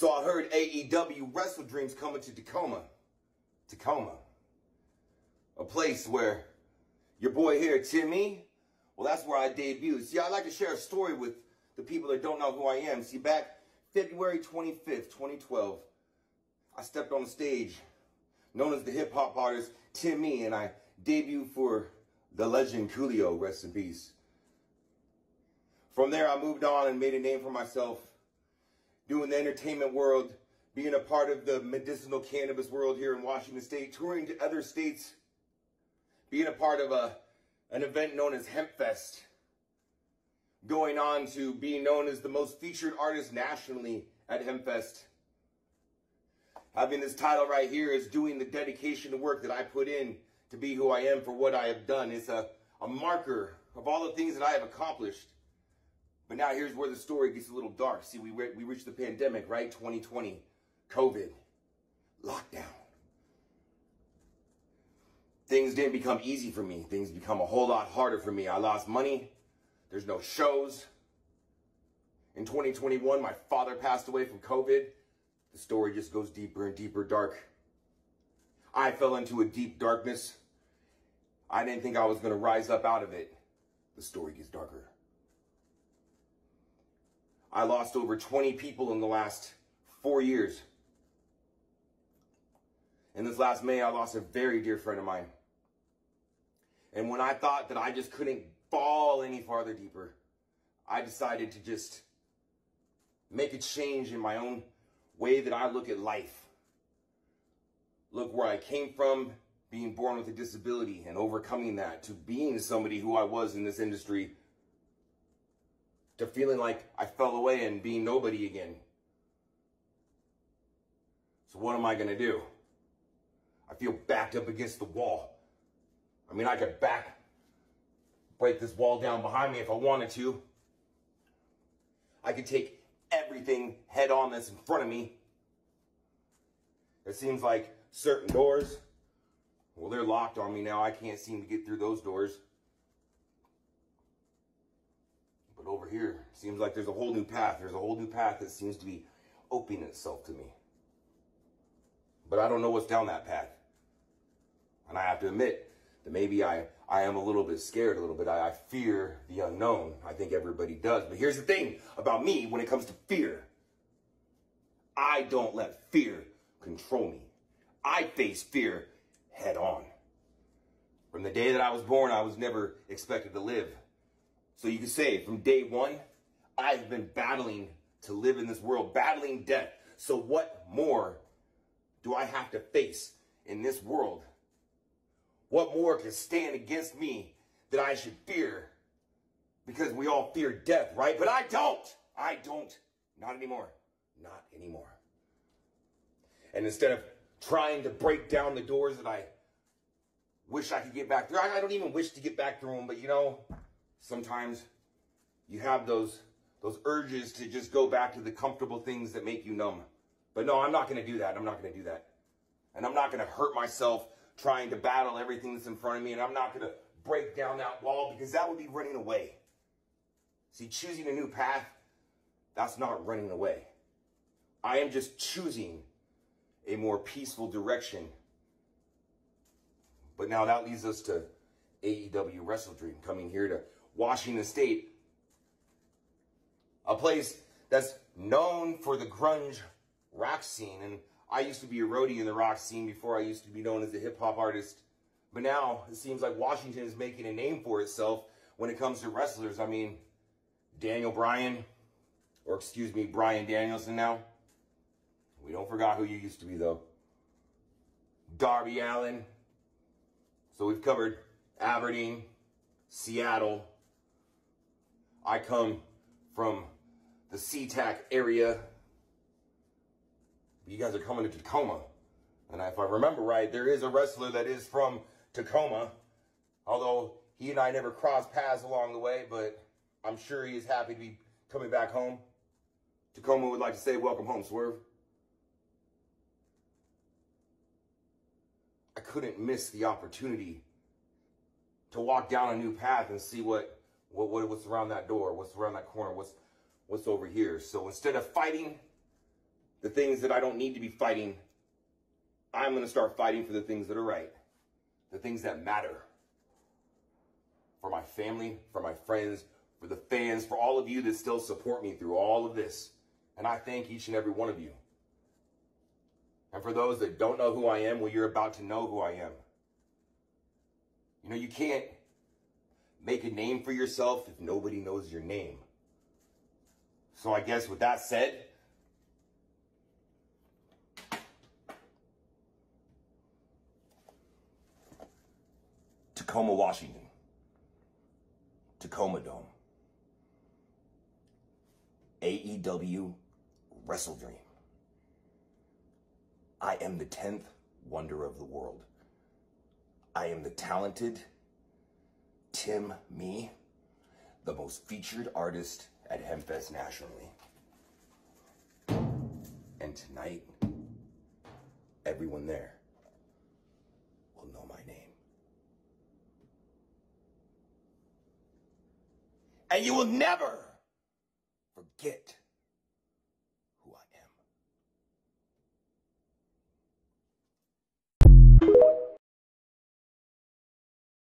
So I heard AEW Wrestle Dreams coming to Tacoma. Tacoma. A place where your boy here, Timmy, well, that's where I debuted. See, I'd like to share a story with the people that don't know who I am. See, back February 25th, 2012, I stepped on the stage, known as the hip-hop artist Timmy, and I debuted for the legend Coolio, rest in peace. From there, I moved on and made a name for myself, doing the entertainment world, being a part of the medicinal cannabis world here in Washington State, touring to other states, being a part of an event known as HempFest, going on to being known as the most featured artist nationally at HempFest. Having this title right here is doing the dedication to work that I put in to be who I am for what I have done. It's a marker of all the things that I have accomplished. But now here's where the story gets a little dark. See, we reached the pandemic, right? 2020, COVID, lockdown. Things didn't become easy for me. Things become a whole lot harder for me. I lost money. There's no shows. In 2021, my father passed away from COVID. The story just goes deeper and deeper dark. I fell into a deep darkness. I didn't think I was going to rise up out of it. The story gets darker. I lost over 20 people in the last 4 years. In this last May, I lost a very dear friend of mine. And when I thought that I just couldn't fall any farther deeper, I decided to just make a change in my own way that I look at life. Look where I came from, being born with a disability and overcoming that, to being somebody who I was in this industry, to feeling like I fell away and being nobody again. So what am I going to do? I feel backed up against the wall. I mean, I could break this wall down behind me if I wanted to. I could take everything head on that's in front of me. It seems like certain doors, well, they're locked on me now. I can't seem to get through those doors. But over here, it seems like there's a whole new path. There's a whole new path that seems to be opening itself to me. But I don't know what's down that path. And I have to admit that maybe I am a little bit scared, a little bit. I fear the unknown. I think everybody does. But here's the thing about me when it comes to fear. I don't let fear control me. I face fear head on. From the day that I was born, I was never expected to live. So you could say from day one, I've been battling to live in this world, battling death. So what more do I have to face in this world? What more can stand against me that I should fear? Because we all fear death, right? But I don't. I don't. Not anymore. Not anymore. And instead of trying to break down the doors that I wish I could get back through, I don't even wish to get back through them, but you know, sometimes you have those urges to just go back to the comfortable things that make you numb. But no, I'm not going to do that. I'm not going to do that. And I'm not going to hurt myself trying to battle everything that's in front of me. And I'm not going to break down that wall, because that would be running away. See, choosing a new path, that's not running away. I am just choosing a more peaceful direction. But now that leads us to AEW Wrestle Dream, coming here to Washington State, a place that's known for the grunge rock scene. And I used to be a roadie in the rock scene before I used to be known as a hip-hop artist. But now it seems like Washington is making a name for itself when it comes to wrestlers. I mean, Daniel Bryan, or excuse me, Bryan Danielson now. We don't forget who you used to be, though. Darby Allin. So we've covered Aberdeen, Seattle. I come from the SeaTac area. You guys are coming to Tacoma. And if I remember right, there is a wrestler that is from Tacoma. Although he and I never crossed paths along the way, but I'm sure he is happy to be coming back home. Tacoma would like to say, welcome home, Swerve. I couldn't miss the opportunity to walk down a new path and see what's around that door, what's around that corner, what's over here. So instead of fighting the things that I don't need to be fighting, I'm going to start fighting for the things that are right, the things that matter. For my family, for my friends, for the fans, for all of you that still support me through all of this. And I thank each and every one of you. And for those that don't know who I am, well, you're about to know who I am. You know, you can't make a name for yourself if nobody knows your name. So I guess with that said, Tacoma, Washington. Tacoma Dome. AEW Wrestle Dream. I am the 10th wonder of the world. I am the talented Tim Me, the most featured artist at Hempfest nationally. And tonight, everyone there will know my name. And you will never forget